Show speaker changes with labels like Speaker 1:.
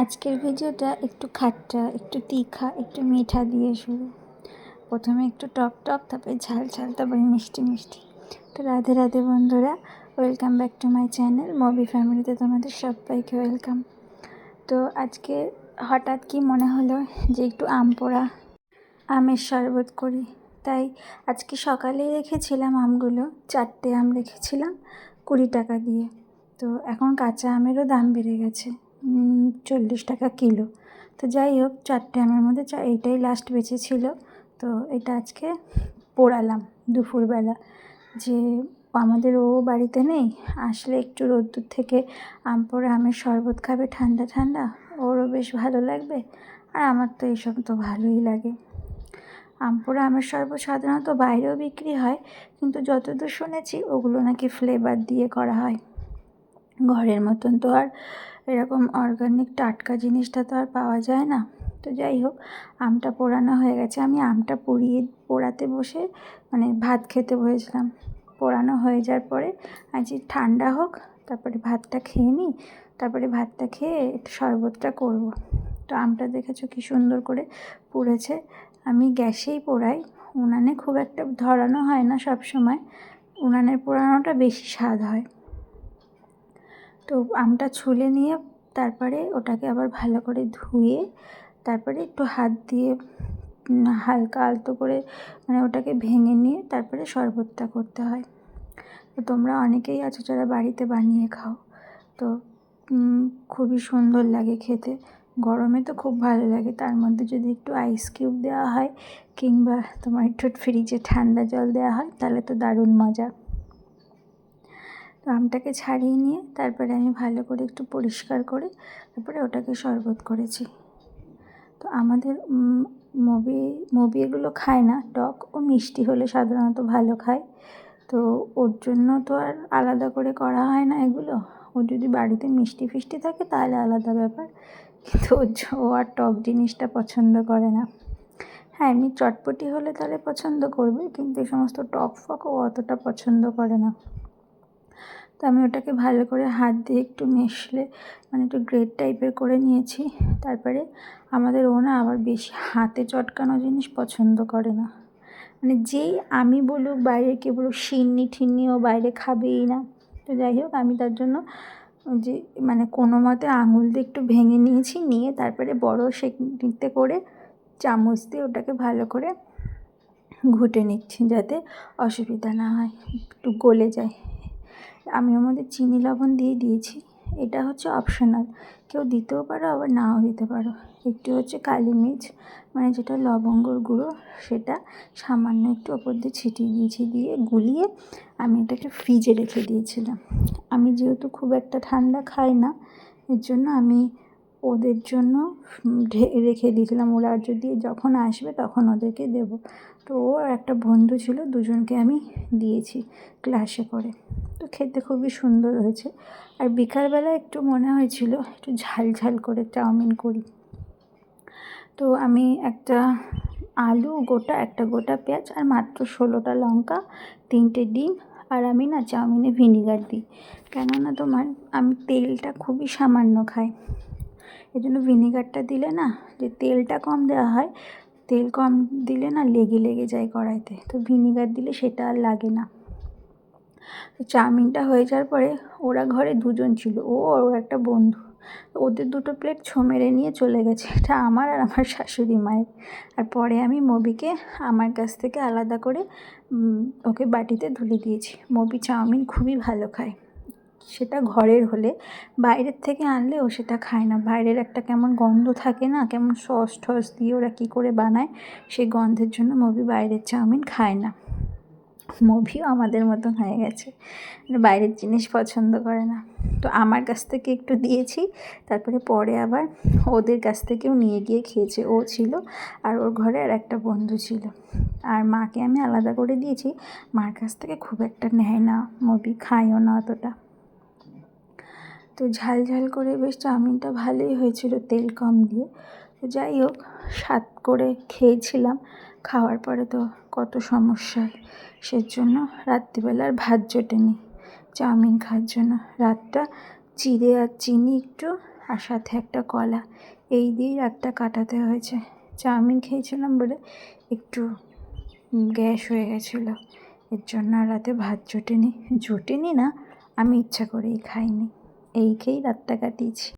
Speaker 1: আজকের ভিডিওটা একটু খাট্টা, একটু তিখা, একটু মিঠা দিয়ে শুরু। প্রথমে একটু টক টক, তারপরে ঝাল ঝাল, তারপরে মিষ্টি মিষ্টি। তো রাধে রাধে বন্ধুরা, welcome back to my channel মবি ফ্যামিলিতে তোমাদের সবাইকে ওয়েলকাম। তো আজকে হঠাৎ কি মনে হলো যে একটু আম পোড়া, আমের শরবত করি। তাই আজকে সকালেই রেখেছিলাম আমগুলো, 4টে আম রেখেছিলাম 20 টাকা দিয়ে। তো এখন কাঁচা আমেরও দাম বেড়ে গেছে, 40 টাকা কিলো। তো যাই হোক, 4টে আমের মধ্যে এইটাই লাস্ট বেঁচেছিল। তো এটা আজকে পোড়ালাম দুপুরবেলা। যে আমাদের ও বাড়িতে নেই, আসলে একটু রোদ্দুর থেকে আম পোড়া আমের শরবত খাবে ঠান্ডা ঠান্ডা, ওরও বেশ ভালো লাগবে। আর আমার তো এইসব তো ভালোই লাগে। আম পোড়া আমের শরবত সাধারণত বাইরেও বিক্রি হয়, কিন্তু যতদূর শুনেছি ওগুলো নাকি ফ্লেভার দিয়ে করা হয়। ঘরের মতন তো আর এরকম অর্গানিক টাটকা জিনিসটা তো আর পাওয়া যায় না। তো যাই হোক, আমটা পোড়ানো হয়ে গেছে। আমি আমটা পোড়াতে বসে ভাত খেতে বসেছিলাম। পোড়ানো হয়ে যাওয়ার পরে আজ ঠান্ডা হোক, তারপরে ভাতটা খেয়ে নিই, তারপরে ভাতটা খেয়ে একটু শরবতটা করব। তো আমটা দেখেছো কি সুন্দর করে পুড়েছে। আমি গ্যাসেই পোড়াই, উনানে খুব একটা ধরানো হয় না সব সময়। উনানের পোড়ানোটা বেশি স্বাদ হয়। তো আমটা ছুলে নিয়ে তারপরে ওটাকে আবার ভালো করে ধুয়ে, তারপরে একটু হাত দিয়ে হালকা আলতো করে ওটাকে ভেঙে নিয়ে তারপরে শরবতটা করতে হয়। তো তোমরা অনেকেই আছো যারা বাড়িতে বানিয়ে খাও। তো খুবই সুন্দর লাগে খেতে। গরমে তো খুব ভালো লাগে, তার মধ্যে যদি একটু আইস কিউব দেওয়া হয় কিংবা তোমার একটু ফ্রিজে ঠান্ডা জল দেওয়া হয়, তাহলে তো দারুণ মজা। তো আমটাকে ছাড়িয়ে নিয়ে তারপরে আমি ভালো করে একটু পরিষ্কার তারপরে ওটাকে শরবত করেছি। তো আমাদের মবি এগুলো খায় না, টক ও মিষ্টি হলে সাধারণত ভালো খায়। তো ওর জন্য তো আর আলাদা করে করা হয় না এগুলো। ও যদি বাড়িতে মিষ্টি ফিষ্টি থাকে তাহলে আলাদা ব্যাপার, কিন্তু ও আর টক জিনিসটা পছন্দ করে না। হ্যাঁ, এমনি চটপটি হলে তাহলে পছন্দ করবে, কিন্তু এই সমস্ত টক ফক ও অতটা পছন্দ করে না। তো আমি ওটাকে ভালো করে হাত দিয়ে একটু মেশলে একটু গ্রেট টাইপের করে নিয়েছি। তারপরে আমাদের ও না আবার বেশি হাতে চটকানো জিনিস পছন্দ করে না। যেই আমি বলুক বাইরে কে বলুক সিন্নি ঠিন্নি ও বাইরে খাবেই না। তো যাই হোক, আমি তার জন্য যে কোনো মতে আঙুল দিয়ে একটু ভেঙে নিয়েছি, নিয়ে তারপরে বড় সেকনিতে করে চামচ দিয়ে ওটাকে ভালো করে ঘুটে নিচ্ছি, যাতে অসুবিধা না হয়, একটু গলে যায়। আমি ওর মধ্যে চিনি লবণ দিয়ে দিয়েছি। এটা হচ্ছে অপশনাল, কেউ দিতেও পারো আবার নাও দিতে পারো। একটু হচ্ছে কালি মির্চ যেটা লবঙ্গর গুঁড়ো, সেটা সামান্য একটু ওপর দিয়ে ছিটিয়ে দিয়েছি। দিয়ে গুলিয়ে আমি এটাকে ফ্রিজে রেখে দিয়েছিলাম। আমি যেহেতু খুব একটা ঠান্ডা খাই না, এর জন্য আমি ওদের জন্য রেখে দিয়েছিলাম। ওরা যদি যখন আসবে তখন ওদেরকে দেবো। তো ওর একটা বন্ধু ছিল, দুজনকে আমি দিয়েছি গ্লাসে করে। তো খেতে খুবই সুন্দর হয়েছে। আর বিকালবেলা একটু মনে হয়েছিল একটু ঝাল ঝাল করে চাউমিন করি। তো আমি একটা আলু গোটা, একটা গোটা পেঁয়াজ আর মাত্র 16টা লঙ্কা, 3টে ডিম, আর আমি না চাউমিনে ভিনিগার দিই, কেননা আমি তেলটা খুবই সামান্য খাই। এই জন্য ভিনিগারটা দিলে না, যে তেলটা কম দেওয়া হয়, তেল কম দিলে না লেগে যায় কড়াইতে, তো ভিনিগার দিলে সেটা আর লাগে না। তো চাউমিনটা হয়ে যাওয়ার পরে ওরা ঘরে দুজন ছিল, ও আর ওর একটা বন্ধু। ওদের 2টো প্লেট ছো মেরে নিয়ে চলে গেছে। এটা আমার আর আমার শাশুড়ি মায়ের। আর পরে আমি মবিকে আমার কাছ থেকে আলাদা করে ওকে বাটিতে তুলে দিয়েছি। মবি চাউমিন খুবই ভালো খায়, সেটা ঘরের হলে। বাইরের থেকে আনলে ও সেটা খায় না। বাইরের একটা কেমন গন্ধ থাকে না, কেমন সস টস দিয়ে ওরা কী করে বানায়, সেই গন্ধের জন্য মবি বাইরের চাউমিন খায় না। মবিও আমাদের মতন হয়ে গেছে, বাইরের জিনিস পছন্দ করে না। তো আমার কাছ থেকে একটু দিয়েছি, তারপরে পরে আবার ওদের কাছ থেকেও নিয়ে গিয়ে খেয়েছে। ও ছিল আর ওর ঘরে আর একটা বন্ধু ছিল। আর মাকে আমি আলাদা করে দিয়েছি, মার কাছ থেকে খুব একটা নেয় না, মবি খায়ও না অতটা। তো ঝাল ঝাল করে বেশ চাউমিনটা ভালোই হয়েছিল, তেল কম দিয়ে। তো যাই হোক, স্বাদ করে খেয়েছিলাম। খাওয়ার পরে তো কত সমস্যা, সেজন্য রাত্রিবেলার ভাত জোটেনি চাউমিন খাওয়ার জন্য। রাতটা চিড়ে আর চিনি একটু আর সাথে একটা কলা, এই দিয়েই রাতটা কাটাতে হয়েছে। চাউমিন খেয়েছিলাম বলে একটু গ্যাস হয়ে গেছিলো, এর জন্য আর রাতে ভাত জোটেনি না, আমি ইচ্ছা করেই খাইনি, এই খেয়েই রাতটা কাটিয়েছি।